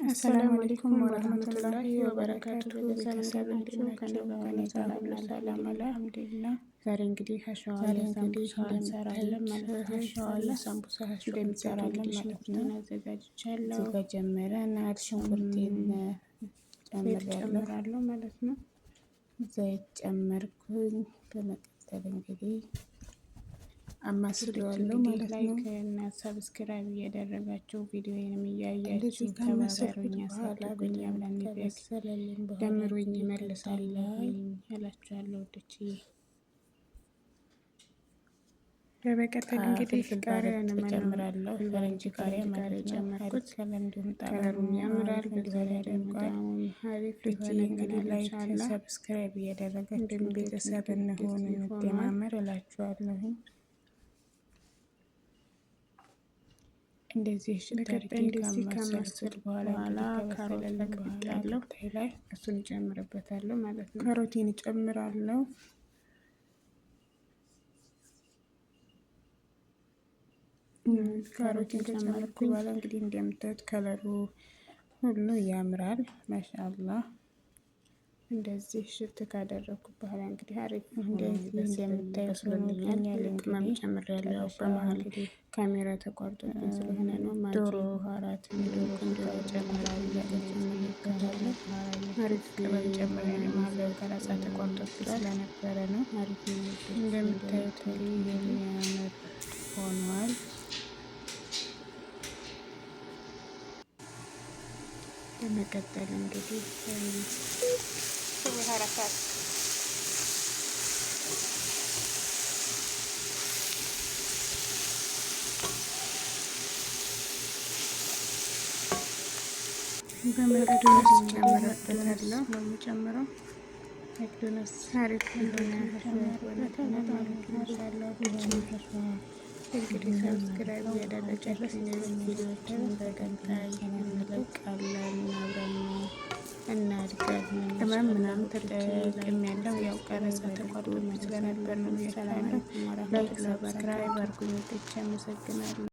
አሰላሙ አለይኩም ወራህመቱላሂ ወበረካቱ። ቤተሰብ እንዴት ናችሁ? ከኔ ጋር ሁሉ ሰላም አልሐምዱሊላህ። ዛሬ እንግዲህ ሀሸዋላ እንሰራለን ማለት ነው። ሀሸዋላ ሳምቡሳ እንሰራለን ማለት ነው። አዘጋጅቻለሁ። እዚህ ጋር ጀመረን ሽንኩርቴን ጨምራለሁ ማለት ነው። ዘይት ጨመርኩኝ። በመቀጠል እንግዲህ አማስለዋለሁ ማለት ነው። ላይክ እና ሰብስክራይብ እያደረጋችሁ ቪዲዮዬንም እያያችሁ ተባበሩኝ፣ አሳድጉኝ። አብረን እንደግ ደምሩኝ እመልሳለሁ እላችኋለሁ ውዶችዬ። በመቀጠል እንግዲህ ቃሪያ እጨምራለሁ። ፈረንጅ ቃሪያ ማለት ጨመርኩት። ከለምዱም ጣዕሙም ያምራል። በዛ ላይ ደግሞ አሪፍ የሆነ እንግዲህ ላይክ ሰብስክራይብ እያደረጋችሁ ቤተሰብ እንሆን እንደማመር እላችኋለሁ። እንደዚህ እንደዚህ ከማስል በኋላ ካሮት ለቅቄያለሁ። ላይ እሱን እጨምርበታለሁ ማለት ነው። ካሮቴን እጨምራለሁ። ካሮቴን ከጨመርኩ በኋላ እንግዲህ እንደምታዩት ከለሩ ሁሉ ያምራል። ማሻአላህ እንደዚህ ሽት ካደረኩ በኋላ እንግዲህ አሪፍ እንደዚህ እንደምታዩት ሆኖልኛል። ቅመም ጨምሬያለሁ። በመሀል ካሜራ ተቋርጦብኝ ስለሆነ ነው። ዶሮ አራት ዶሮ ቁንዶ ጨምራለሁ። አሪፍ ቅመም ጨምሬያለሁ። መሀል ቀረጻ ተቋርጦብኝ ስለነበረ ነው። አሪፍ እንደምታዩት የሚያምር ሆኗል። በመቀጠል እንግዲህ ሀረካት በመቅዶንስ ጨምረበታለሁ ነው የምጨምረው። መቅዶንስ አሪፍ እንደሆነ እንግዲህ ሰብስክራይብ ያደረጋችሁ ቪዲዮዎችን በቀጣይ እንለቃለን። አብረን እናድጋለን። ቅመም ምናምን ተጠቅሜያለሁ። ያው ቀረጻ ተቋርጦብኝ ስለነበር ነው። ላይክ ሰብስክራይብ አድርጉኝ። አመሰግናለሁ።